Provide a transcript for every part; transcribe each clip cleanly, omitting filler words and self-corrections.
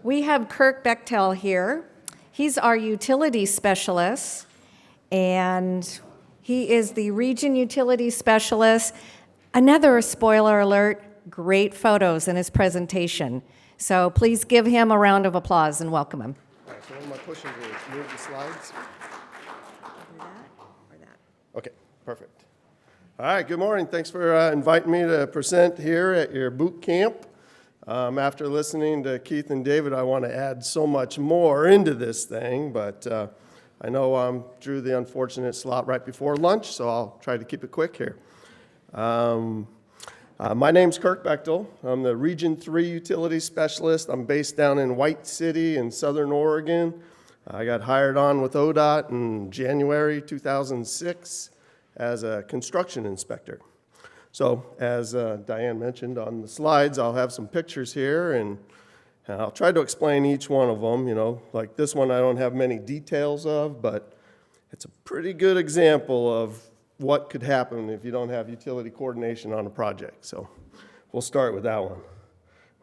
We have Kirk Bechtel here. He's our utility specialist, and he is the region utility specialist. Another spoiler alert, great photos in his presentation. So please give him a round of applause and welcome him. All right, so what am I pushing to move the slides? Either that or that. Okay, perfect. All right, good morning. Thanks for inviting me to present here at your boot camp. After listening to Keith and David, I want to add so much more into this thing, but I know I drew the unfortunate slot right before lunch, so I'll try to keep it quick here. My name's Kirk Bechtel. I'm the Region 3 Utility Specialist. I'm based down in White City in Southern Oregon. I got hired on with ODOT in January 2006 as a construction inspector. So, as Diane mentioned on the slides, I'll have some pictures here, and I'll try to explain each one of them. You know, like this one I don't have many details of, but it's a pretty good example of what could happen if you don't have utility coordination on a project. So, we'll start with that one.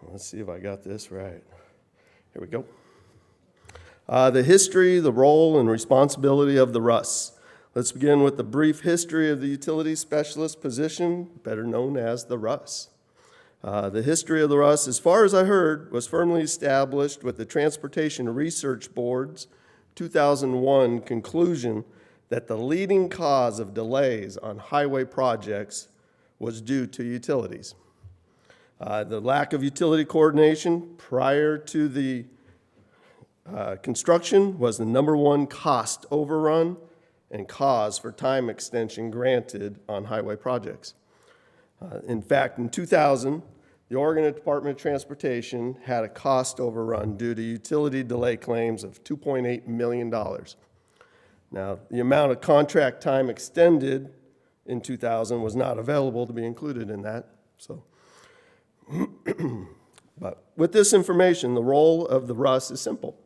Let's see if I got this right. Here we go. The history, the role, and responsibility of the RUS. Let's begin with the brief history of the utility specialist position, better known as the RUS. The history of the RUS, as far as I heard, was firmly established with the Transportation Research Board's 2001 conclusion that the leading cause of delays on highway projects was due to utilities. The lack of utility coordination prior to the construction was the number one cost overrun and cause for time extension granted on highway projects. In fact, in 2000, the Oregon Department of Transportation had a cost overrun due to utility delay claims of $2.8 million. Now, the amount of contract time extended in 2000 was not available to be included in that. So, but with this information, the role of the RUS is simple.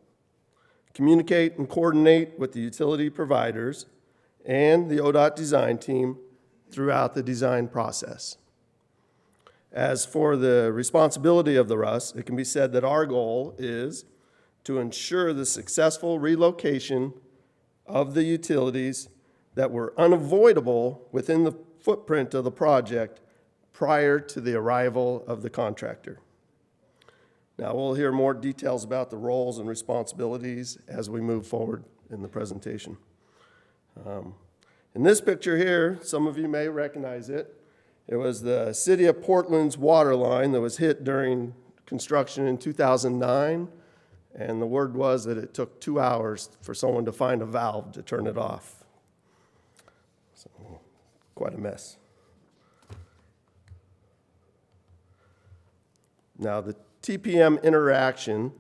Communicate and coordinate with the utility providers and the ODOT design team throughout the design process. As for the responsibility of the RUS, it can be said that our goal is to ensure the successful relocation of the utilities that were unavoidable within the footprint of the project prior to the arrival of the contractor. Now, we'll hear more details about the roles and responsibilities as we move forward in the presentation. In this picture here, some of you may recognize it. It was the city of Portland's water line that was hit during construction in 2009, and the word was that it took 2 hours for someone to find a valve to turn it off. So, quite a mess. Now, the TPM interaction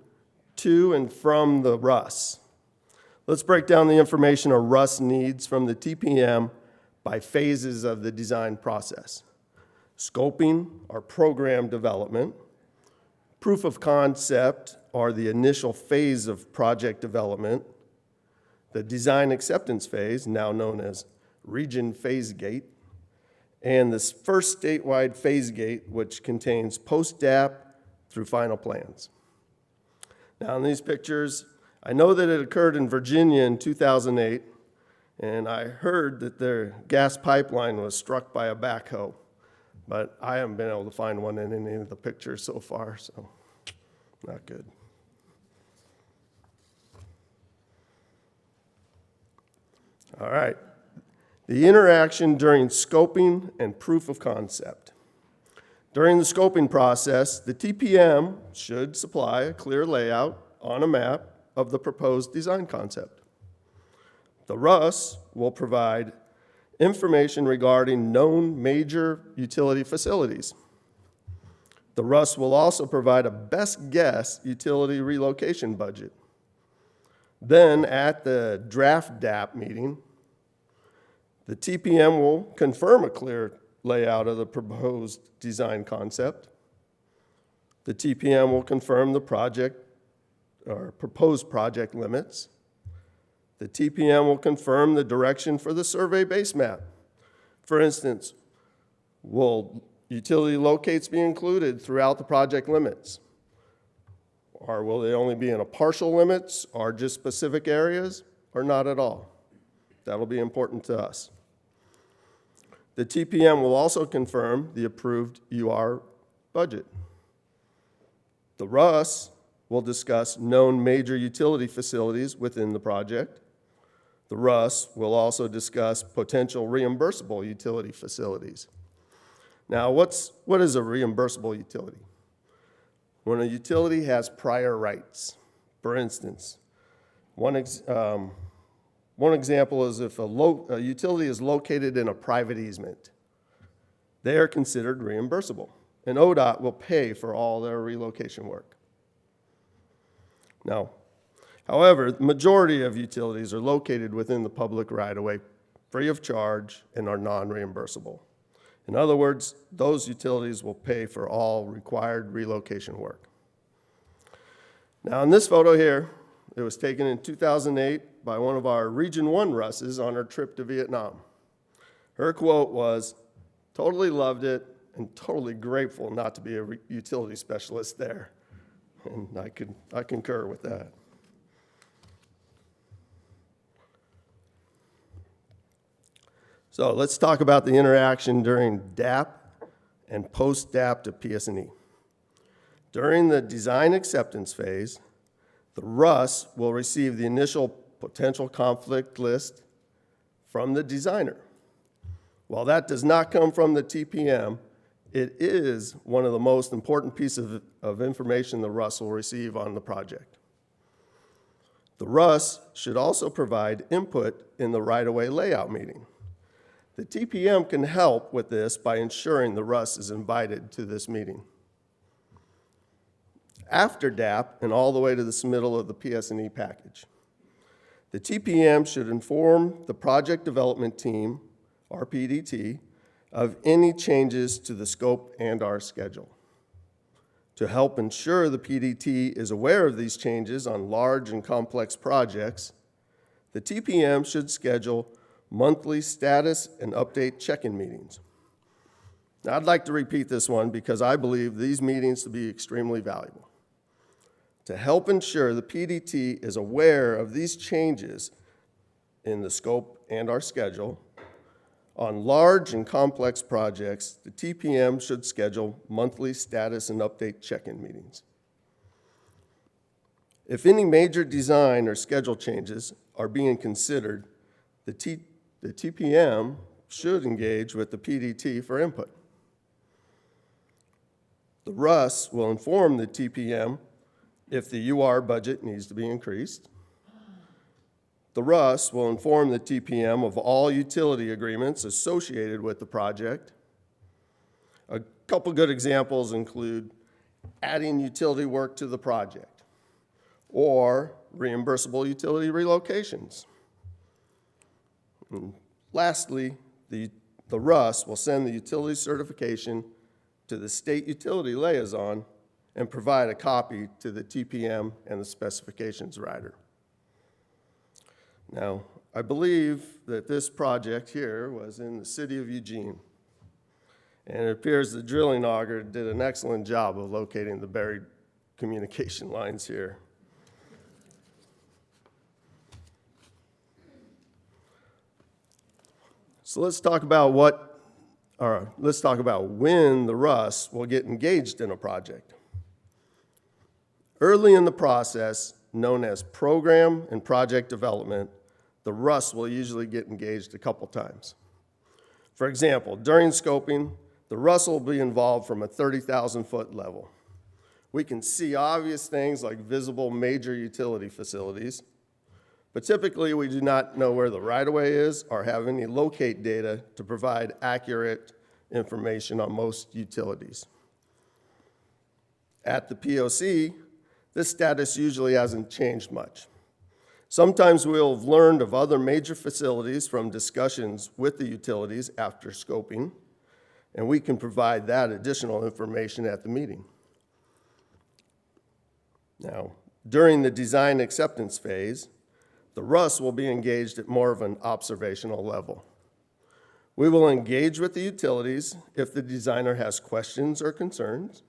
to and from the RUS. Let's break down the information a RUS needs from the TPM by phases of the design process. Scoping, or program development. Proof of concept, or the initial phase of project development. The design acceptance phase, now known as region phase gate. And this first statewide phase gate, which contains post-DAP through final plans. Now, in these pictures, I know that it occurred in Virginia in 2008, and I heard that their gas pipeline was struck by a backhoe, but I haven't been able to find one in any of the pictures so far, so not good. All right, the interaction during scoping and proof of concept. During the scoping process, the TPM should supply a clear layout on a map of the proposed design concept. The RUS will provide information regarding known major utility facilities. The RUS will also provide a best guess utility relocation budget. Then at the draft DAP meeting, the TPM will confirm a clear layout of the proposed design concept. The TPM will confirm the project or proposed project limits. The TPM will confirm the direction for the survey base map. For instance, will utility locates be included throughout the project limits? Or will they only be in a partial limits or just specific areas or not at all? That'll be important to us. The TPM will also confirm the approved UR budget. The RUS will discuss known major utility facilities within the project. The RUS will also discuss potential reimbursable utility facilities. Now, what is a reimbursable utility? When a utility has prior rights. For instance, one example is if a utility is located in a private easement. They are considered reimbursable, and ODOT will pay for all their relocation work. Now, however, the majority of utilities are located within the public right-of-way, free of charge, and are non-reimbursable. In other words, those utilities will pay for all required relocation work. Now, in this photo here, it was taken in 2008 by one of our Region 1 Russes on her trip to Vietnam. Her quote was, "Totally loved it and totally grateful not to be a utility specialist there." And I concur with that. So let's talk about the interaction during DAP and post-DAP to PS&E. During the design acceptance phase, the RUS will receive the initial potential conflict list from the designer. While that does not come from the TPM, it is one of the most important pieces of information the RUS will receive on the project. The RUS should also provide input in the right-of-way layout meeting. The TPM can help with this by ensuring the RUS is invited to this meeting. After DAP and all the way to the submittal of the PS&E package, the TPM should inform the project development team, or PDT, of any changes to the scope and our schedule. To help ensure the PDT is aware of these changes on large and complex projects, the TPM should schedule monthly status and update check-in meetings. Now, I'd like to repeat this one because I believe these meetings to be extremely valuable. To help ensure the PDT is aware of these changes in the scope and our schedule, on large and complex projects, the TPM should schedule monthly status and update check-in meetings. If any major design or schedule changes are being considered, the TPM should engage with the PDT for input. The RUS will inform the TPM if the UR budget needs to be increased. The RUS will inform the TPM of all utility agreements associated with the project. A couple good examples include adding utility work to the project or reimbursable utility relocations. And lastly, the RUS will send the utility certification to the state utility liaison and provide a copy to the TPM and the specifications writer. Now, I believe that this project here was in the city of Eugene, and it appears the drilling auger did an excellent job of locating the buried communication lines here. So let's talk about when the RUS will get engaged in a project. Early in the process, known as program and project development, the RUS will usually get engaged a couple times. For example, during scoping, the RUS will be involved from a 30,000-foot level. We can see obvious things like visible major utility facilities, but typically we do not know where the right-of-way is or have any locate data to provide accurate information on most utilities. At the POC, this status usually hasn't changed much. Sometimes we'll have learned of other major facilities from discussions with the utilities after scoping, and we can provide that additional information at the meeting. Now, during the design acceptance phase, the RUS will be engaged at more of an observational level. We will engage with the utilities if the designer has questions or concerns.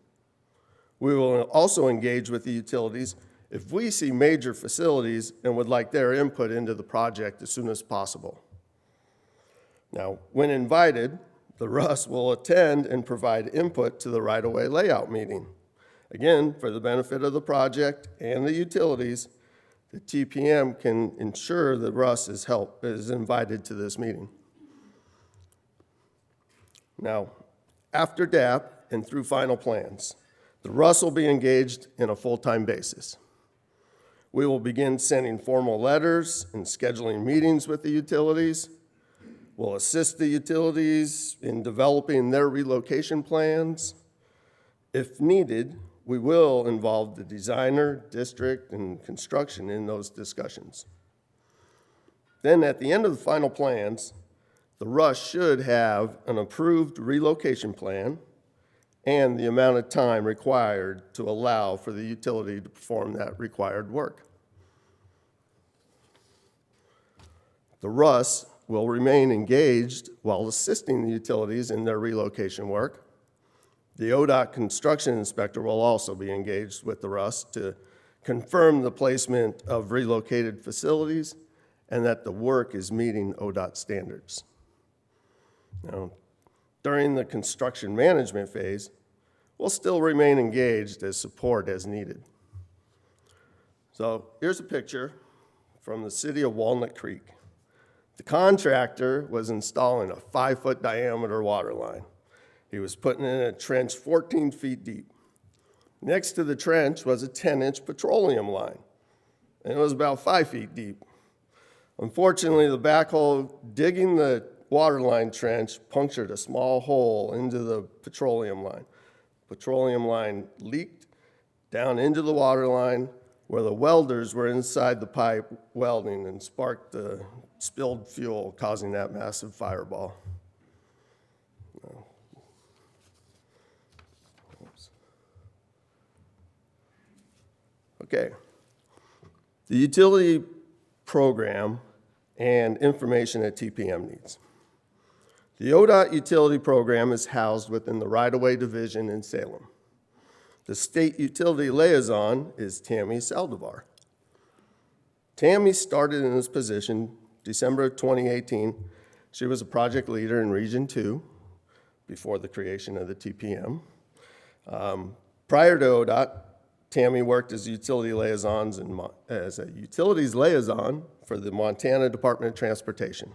We will also engage with the utilities if we see major facilities and would like their input into the project as soon as possible. Now, when invited, the RUS will attend and provide input to the right-of-way layout meeting. Again, for the benefit of the project and the utilities, the TPM can ensure that RUS is invited to this meeting. Now, after DAP and through final plans, the RUS will be engaged in a full-time basis. We will begin sending formal letters and scheduling meetings with the utilities. We'll assist the utilities in developing their relocation plans. If needed, we will involve the designer, district, and construction in those discussions. Then at the end of the final plans, the RUS should have an approved relocation plan and the amount of time required to allow for the utility to perform that required work. The RUS will remain engaged while assisting the utilities in their relocation work. The ODOT construction inspector will also be engaged with the RUS to confirm the placement of relocated facilities and that the work is meeting ODOT standards. Now, during the construction management phase, we'll still remain engaged as support as needed. So here's a picture from the city of Walnut Creek. The contractor was installing a 5-foot diameter water line. He was putting in a trench 14 feet deep. Next to the trench was a 10-inch petroleum line, and it was about 5 feet deep. Unfortunately, the backhoe digging the water line trench punctured a small hole into the petroleum line. Petroleum line leaked down into the water line where the welders were inside the pipe welding and sparked the spilled fuel, causing that massive fireball. Okay. The utility program and information that TPM needs. The ODOT utility program is housed within the right-of-way division in Salem. The state utility liaison is Tammy Saldivar. Tammy started in this position December of 2018. She was a project leader in Region 2 before the creation of the TPM. Prior to ODOT, Tammy worked as utilities liaison for the Montana Department of Transportation.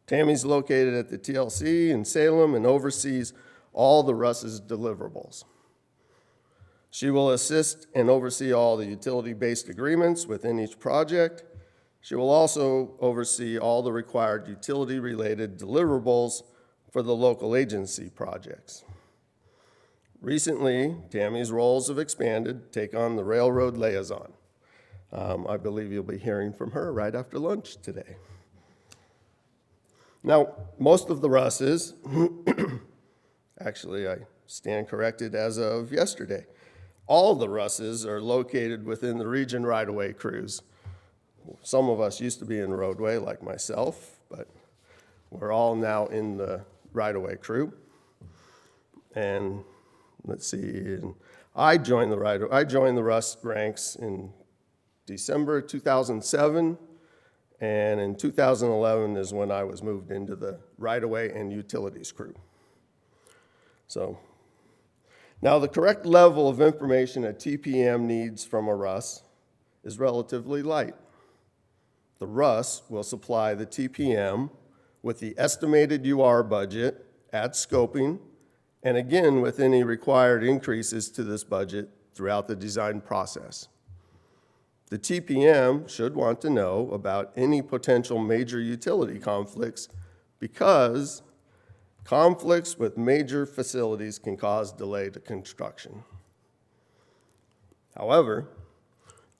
Tammy's located at the TLC in Salem and oversees all the RUS's deliverables. She will assist and oversee all the utility-based agreements within each project. She will also oversee all the required utility-related deliverables for the local agency projects. Recently, Tammy's roles have expanded to take on the railroad liaison. I believe you'll be hearing from her right after lunch today. Now, most of the RUSs, actually I stand corrected as of yesterday, all the RUSs are located within the region right-of-way crews. Some of us used to be in roadway like myself, but we're all now in the right-of-way crew. And let's see, I joined the RUS ranks in December 2007, and in 2011 is when I was moved into the right-of-way and utilities crew. So, now the correct level of information a TPM needs from a RUS is relatively light. The RUS will supply the TPM with the estimated UR budget at scoping, and again with any required increases to this budget throughout the design process. The TPM should want to know about any potential major utility conflicts because conflicts with major facilities can cause delay to construction. However,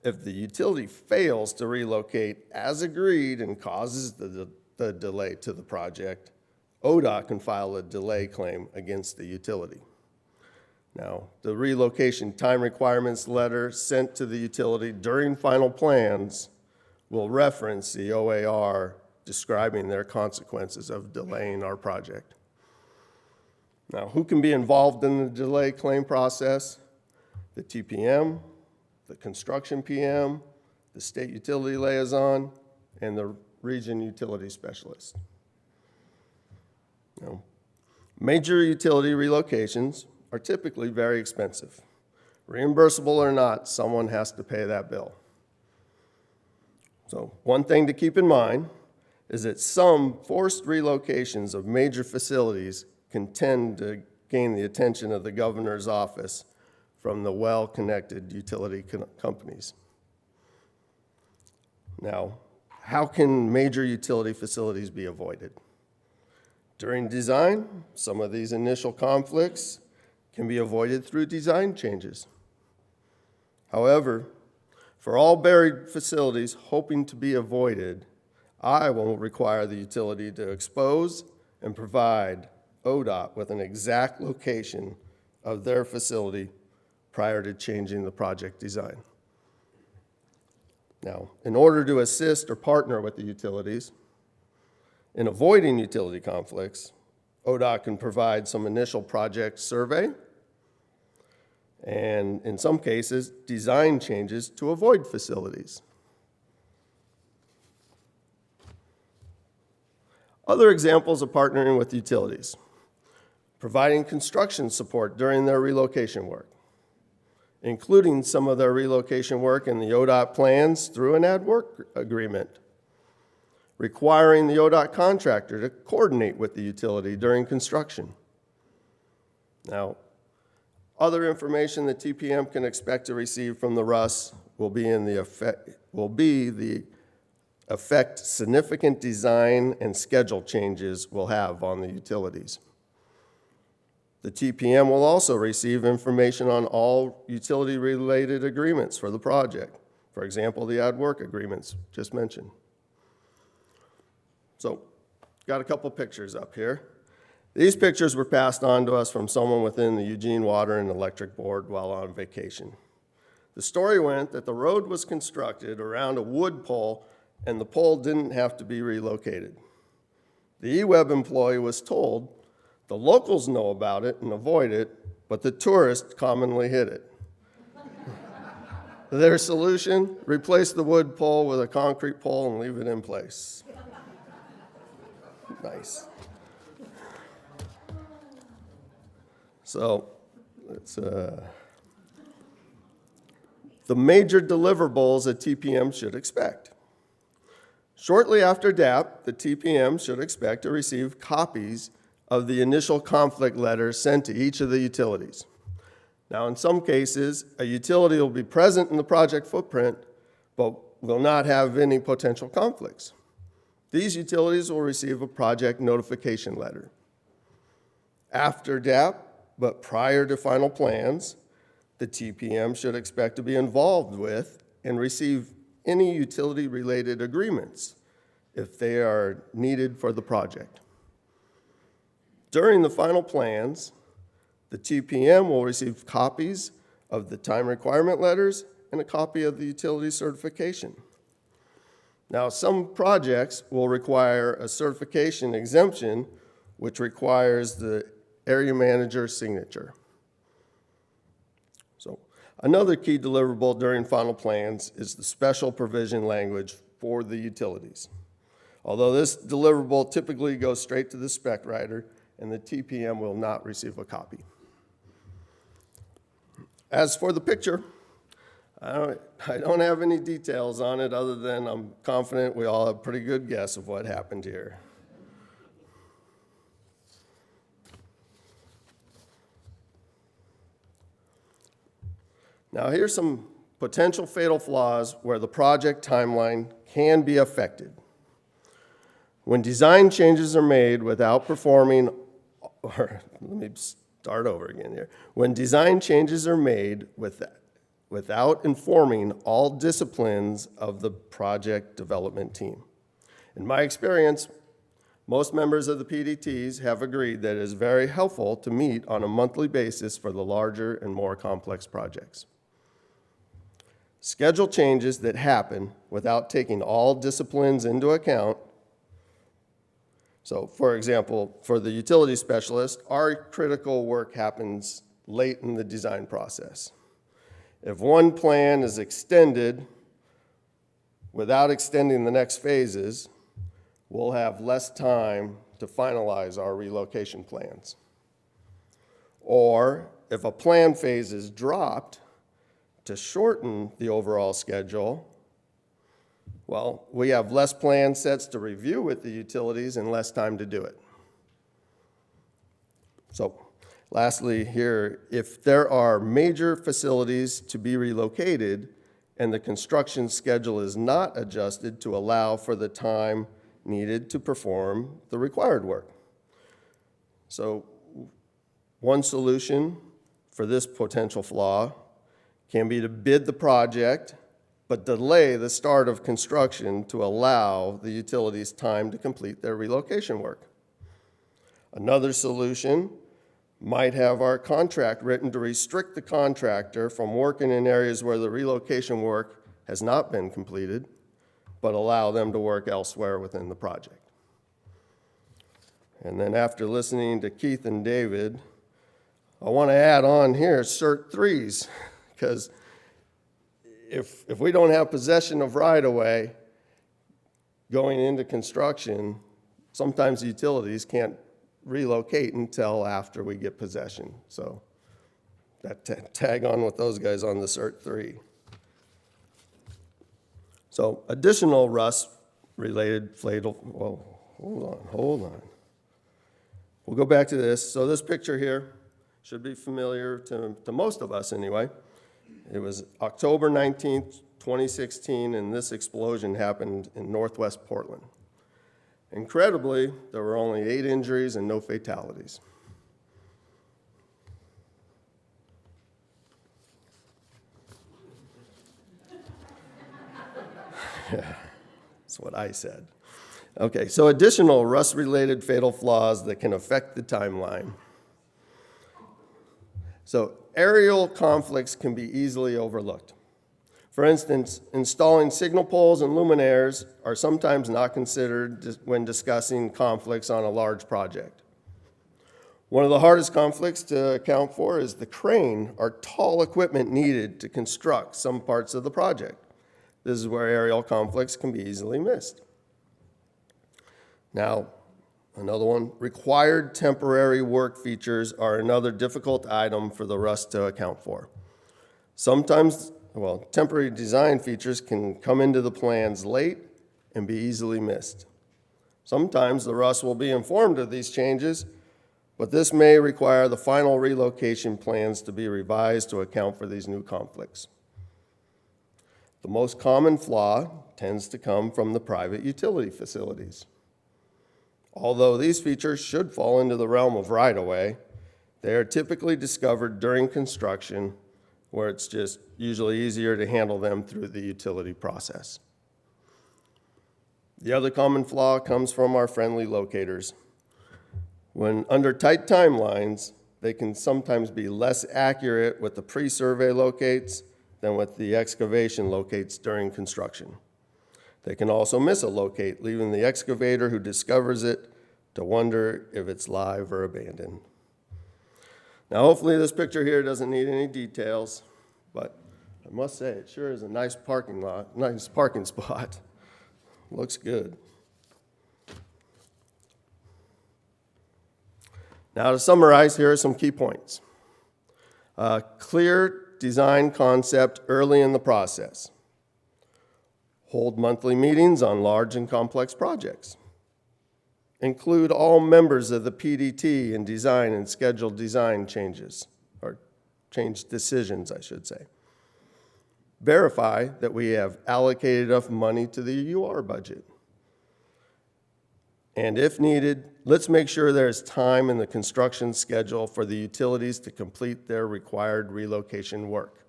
if the utility fails to relocate as agreed and causes the delay to the project, ODOT can file a delay claim against the utility. Now, the relocation time requirements letter sent to the utility during final plans will reference the OAR describing their consequences of delaying our project. Now, who can be involved in the delay claim process? the TPM, the construction PM, the state utility liaison, and the region utility specialist. Now, major utility relocations are typically very expensive. Reimbursable or not, someone has to pay that bill. So one thing to keep in mind is that some forced relocations of major facilities can tend to gain the attention of the governor's office from the well-connected utility companies. Now, how can major utility facilities be avoided? During design, some of these initial conflicts can be avoided through design changes. However, for all buried facilities hoping to be avoided, I will require the utility to expose and provide ODOT with an exact location of their facility prior to changing the project design. Now, in order to assist or partner with the utilities in avoiding utility conflicts, ODOT can provide some initial project survey and, in some cases, design changes to avoid facilities. Other examples of partnering with utilities: providing construction support during their relocation work, including some of their relocation work in the ODOT plans through an ad work agreement, requiring the ODOT contractor to coordinate with the utility during construction. Now, other information the TPM can expect to receive from the RUS will be the effect significant design and schedule changes will have on the utilities. The TPM will also receive information on all utility-related agreements for the project. For example, the ad work agreements just mentioned. So, got a couple pictures up here. These pictures were passed on to us from someone within the Eugene Water and Electric Board while on vacation. The story went that the road was constructed around a wood pole and the pole didn't have to be relocated. The eWeb employee was told the locals know about it and avoid it, but the tourists commonly hit it. Their solution: replace the wood pole with a concrete pole and leave it in place. Nice. So, the major deliverables a TPM should expect. Shortly after DAP, the TPM should expect to receive copies of the initial conflict letters sent to each of the utilities. Now, in some cases, a utility will be present in the project footprint, but will not have any potential conflicts. These utilities will receive a project notification letter. After DAP, but prior to final plans, the TPM should expect to be involved with and receive any utility-related agreements if they are needed for the project. During the final plans, the TPM will receive copies of the time requirement letters and a copy of the utility certification. Now, some projects will require a certification exemption, which requires the area manager's signature. So, another key deliverable during final plans is the special provision language for the utilities. Although this deliverable typically goes straight to the spec writer, and the TPM will not receive a copy. As for the picture, I don't have any details on it other than I'm confident we all have a pretty good guess of what happened here. Now, here's some potential fatal flaws where the project timeline can be affected. When design changes are made without performing, or let me start over again here. When design changes are made without informing all disciplines of the project development team. In my experience, most members of the PDTs have agreed that it is very helpful to meet on a monthly basis for the larger and more complex projects. Schedule changes that happen without taking all disciplines into account. So, for example, for the utility specialist, our critical work happens late in the design process. If one plan is extended without extending the next phases, we'll have less time to finalize our relocation plans. Or if a plan phase is dropped to shorten the overall schedule, well, we have less plan sets to review with the utilities and less time to do it. So, lastly here, if there are major facilities to be relocated and the construction schedule is not adjusted to allow for the time needed to perform the required work. So, one solution for this potential flaw can be to bid the project but delay the start of construction to allow the utilities time to complete their relocation work. Another solution might have our contract written to restrict the contractor from working in areas where the relocation work has not been completed, but allow them to work elsewhere within the project. And then after listening to Keith and David, I want to add on here CERT 3s, because if we don't have possession of right-of-way going into construction, sometimes utilities can't relocate until after we get possession. So that tag on with those guys on the CERT 3. So additional rust-related fatal, well, hold on. We'll go back to this. So this picture here should be familiar to most of us anyway. It was October 19th, 2016, and this explosion happened in northwest Portland. Incredibly, there were only 8 injuries and no fatalities. Yeah, that's what I said. Okay, so additional rust-related fatal flaws that can affect the timeline. So aerial conflicts can be easily overlooked. For instance, installing signal poles and luminaires are sometimes not considered when discussing conflicts on a large project. One of the hardest conflicts to account for is the crane or tall equipment needed to construct some parts of the project. This is where aerial conflicts can be easily missed. Now, another one, required temporary work features are another difficult item for the rust to account for. Sometimes, temporary design features can come into the plans late and be easily missed. Sometimes the rust will be informed of these changes, but this may require the final relocation plans to be revised to account for these new conflicts. The most common flaw tends to come from the private utility facilities. Although these features should fall into the realm of right-of-way, they are typically discovered during construction, where it's just usually easier to handle them through the utility process. The other common flaw comes from our friendly locators. When under tight timelines, they can sometimes be less accurate with the pre-survey locates than with the excavation locates during construction. They can also miss a locate, leaving the excavator who discovers it to wonder if it's live or abandoned. Now, hopefully this picture here doesn't need any details, but I must say it sure is a nice parking spot. Looks good. Now, to summarize, here are some key points. Clear design concept early in the process. Hold monthly meetings on large and complex projects. Include all members of the PDT in design and schedule design changes, or change decisions, I should say. Verify that we have allocated enough money to the UR budget. And if needed, let's make sure there's time in the construction schedule for the utilities to complete their required relocation work.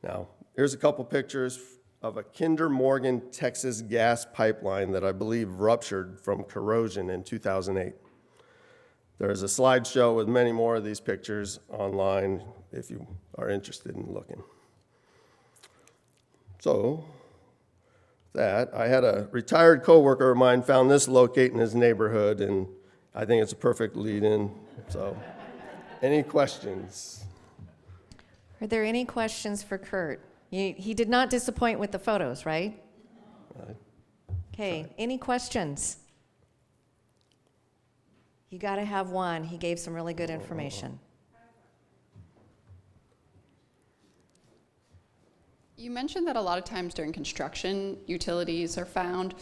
Now, here's a couple pictures of a Kinder Morgan, Texas gas pipeline that I believe ruptured from corrosion in 2008. There is a slideshow with many more of these pictures online if you are interested in looking. So, I had a retired coworker of mine found this locate in his neighborhood, and I think it's a perfect lead-in. So, any questions? Are there any questions for Kurt? He did not disappoint with the photos, right? Okay, any questions? You got to have one. He gave some really good information. You mentioned that a lot of times during construction, utilities are found.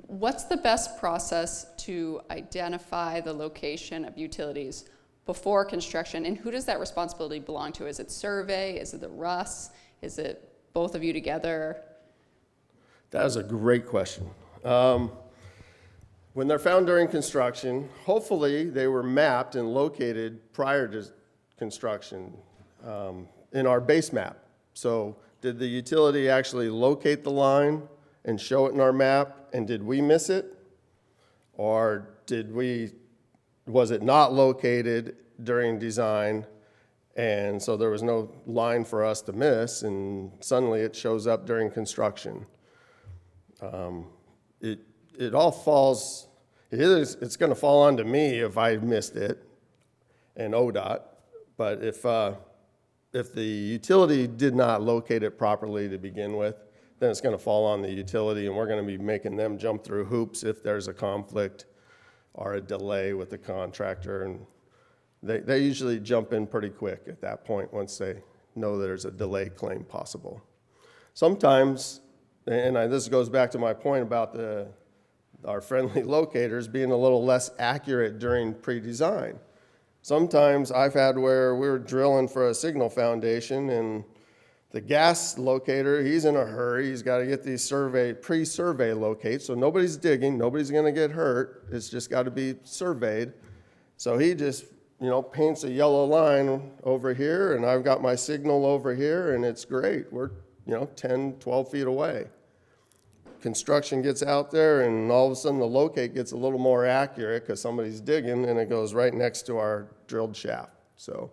What's the best process to identify the location of utilities before construction, and who does that responsibility belong to? Is it survey? Is it the RUS? Is it both of you together? That is a great question. When they're found during construction, hopefully they were mapped and located prior to construction in our base map. So did the utility actually locate the line and show it in our map, and did we miss it? Or was it not located during design, and so there was no line for us to miss, and suddenly it shows up during construction? It all falls, it's gonna fall onto me if I missed it, and ODOT, but if the utility did not locate it properly to begin with, then it's gonna fall on the utility, and we're gonna be making them jump through hoops if there's a conflict or a delay with the contractor, and they usually jump in pretty quick at that point once they know there's a delay claim possible. Sometimes, and this goes back to my point about our friendly locators being a little less accurate during pre-design. Sometimes I've had where we're drilling for a signal foundation, and the gas locator, he's in a hurry. He's got to get these pre-survey locates, so nobody's digging, nobody's going to get hurt. It's just got to be surveyed. So he just, paints a yellow line over here, and I've got my signal over here, and it's great. We're, 10, 12 feet away. Construction gets out there, and all of a sudden the locate gets a little more accurate because somebody's digging, and it goes right next to our drilled shaft. So,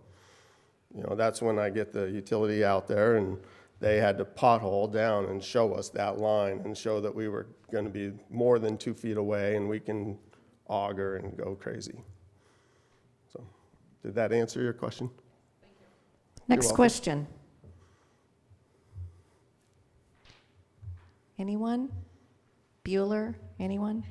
that's when I get the utility out there, and they had to pothole down and show us that line and show that we were going to be more than 2 feet away, and we can auger and go crazy. So, did that answer your question? Next question. Anyone? Bueller? Anyone?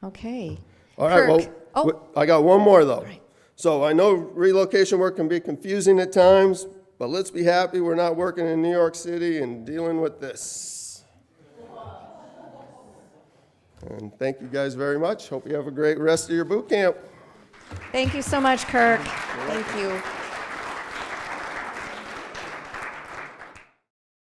Okay. All right, Kirk. I got one more, though. Right. So I know relocation work can be confusing at times, but let's be happy we're not working in New York City and dealing with this. And thank you guys very much. Hope you have a great rest of your boot camp. Thank you so much, Kirk. Thank you.